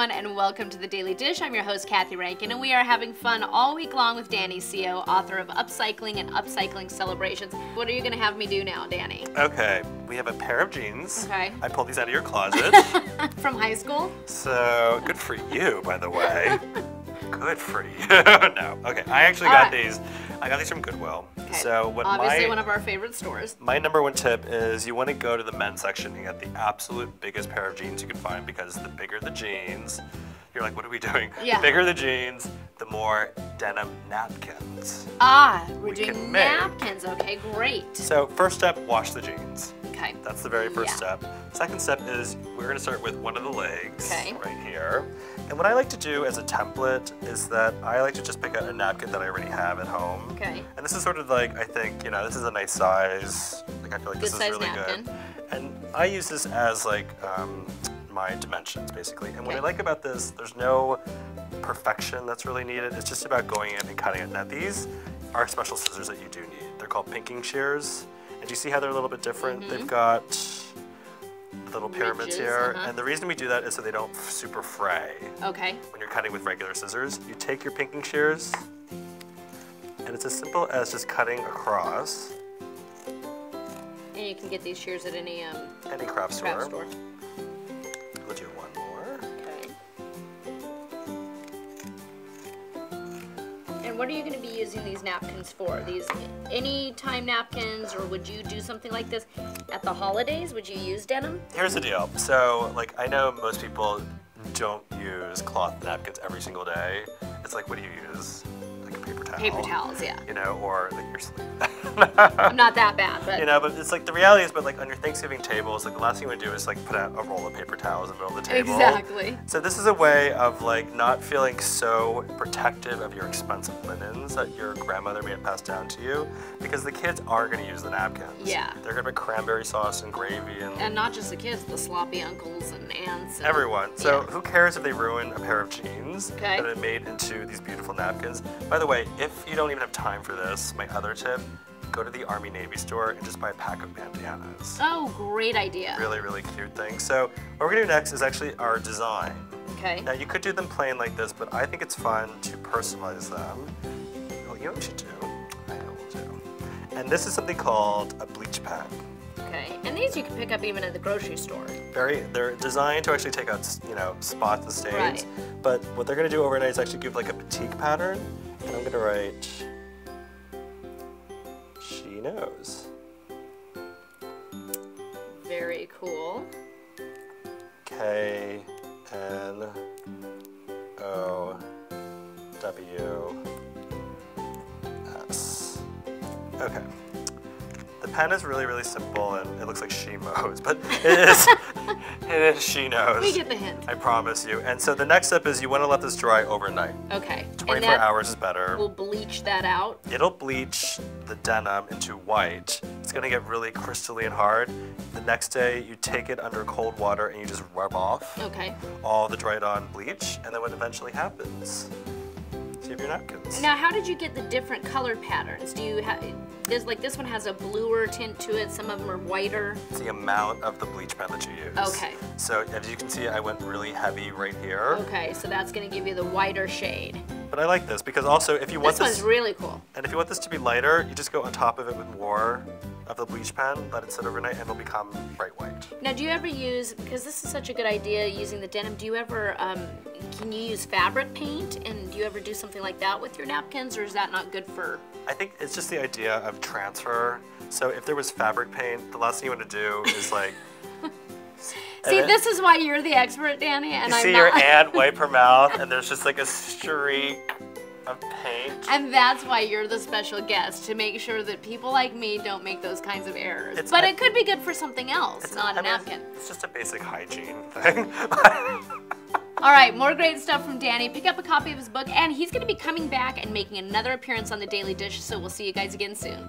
everyone, and welcome to The Daily Dish. I'm your host, Kathy Rankin, and we are having fun all week long with Danny Seo, author of Upcycling and Upcycling Celebrations. What are you going to have me do now, Danny? Okay, we have a pair of jeans. Okay. I pulled these out of your closet. From high school? So, good for you, by the way. Good for you. No, okay, I actually got these. I got these from Goodwill. Okay. So what obviously one of our favorite stores. My number one tip is you want to go to the men's section and get the absolute biggest pair of jeans you can find, because the bigger the jeans, you're like, what are we doing? Yeah. The bigger the jeans, the more denim napkins. We're doing napkins. Okay, great. So first step, wash the jeans. Okay. That's the very first step. Second step is we're going to start with one of the legs right here. And what I like to do as a template is that I like to just pick out a napkin that I already have at home. Okay. And this is sort of like, I think, you know, this is a nice size. Like, I feel like this is really napkin. good. And I use this as like my dimensions, basically. And what I like about this, there's no perfection that's really needed. It's just about going in and cutting it. Now these are special scissors that you do need. They're called pinking shears. And do you see how they're a little bit different? They've got little pyramids here. And the reason we do that is so they don't super fray. Okay. When you're cutting with regular scissors, you take your pinking shears, and it's as simple as just cutting across. And you can get these shears at any craft store. We'll do one more. Okay. And what are you going to be using these napkins for? These anytime napkins, or would you do something like this at the holidays? Would you use denim? Here's the deal. So, like, I know most people don't use cloth napkins every single day. It's like, what do you use? Like a paper towel. Paper towels, yeah. You know, or like your sleeve. I'm not that bad, but. You know, but it's like, the reality is, but like on your Thanksgiving table, it's like the last thing you want to do is like put out a roll of paper towels in the middle of the table. Exactly. So this is a way of like not feeling so protective of your expensive linens that your grandmother may have passed down to you, because the kids are going to use the napkins. Yeah. They're going to put cranberry sauce and gravy and not just the kids, the sloppy uncles and aunts. And everyone. So who cares if they ruin a pair of jeans that are made into these beautiful napkins? By the way, if you don't even have time for this, my other tip, go to the Army Navy store and just buy a pack of bandanas. Oh, great idea. Really, really cute thing. So what we're gonna do next is actually our design. Okay. Now you could do them plain like this, but I think it's fun to personalize them. Well, you know what we should do? I know what we'll do. And this is something called a bleach pen. Okay, and these you can pick up even at the grocery store. They're designed to actually take out, you know, spots and stains. Right. But what they're gonna do overnight is actually give like a batik pattern. And I'm gonna write, she knows. Very cool. K-N-O-W-S. Okay. The pen is really, really simple, and it looks like she mows, but it is, it is she knows. We get the hint. I promise you. And so the next step is you want to let this dry overnight. Okay. 24 hours is better. We'll bleach that out. It'll bleach the denim into white. It's going to get really crystalline hard. The next day, you take it under cold water and you just rub off all the dried on bleach, and then what eventually happens, so you have your napkins. Now, how did you get the different colored patterns? Do you have, like this one has a bluer tint to it, some of them are whiter. It's the amount of the bleach pen that you use. Okay. So as you can see, I went really heavy right here. Okay, so that's going to give you the whiter shade. But I like this because also if you want this one's really cool. And if you want this to be lighter, you just go on top of it with more of the bleach pen, let it sit overnight, and it'll become bright white. Now, do you ever use, because this is such a good idea using the denim, do you ever, can you use fabric paint, and do you ever do something like that with your napkins, or is that not good for? I think it's just the idea of transfer. So if there was fabric paint, the last thing you want to do is like... See, this is why you're the expert, Danny, and I'm not. You see your aunt wipe her mouth, and there's just like a streak of paint. And that's why you're the special guest, to make sure that people like me don't make those kinds of errors. But it could be good for something else, not a napkin. It's just a basic hygiene thing. All right, more great stuff from Danny. Pick up a copy of his book, and he's going to be coming back and making another appearance on The Daily Dish, so we'll see you guys again soon.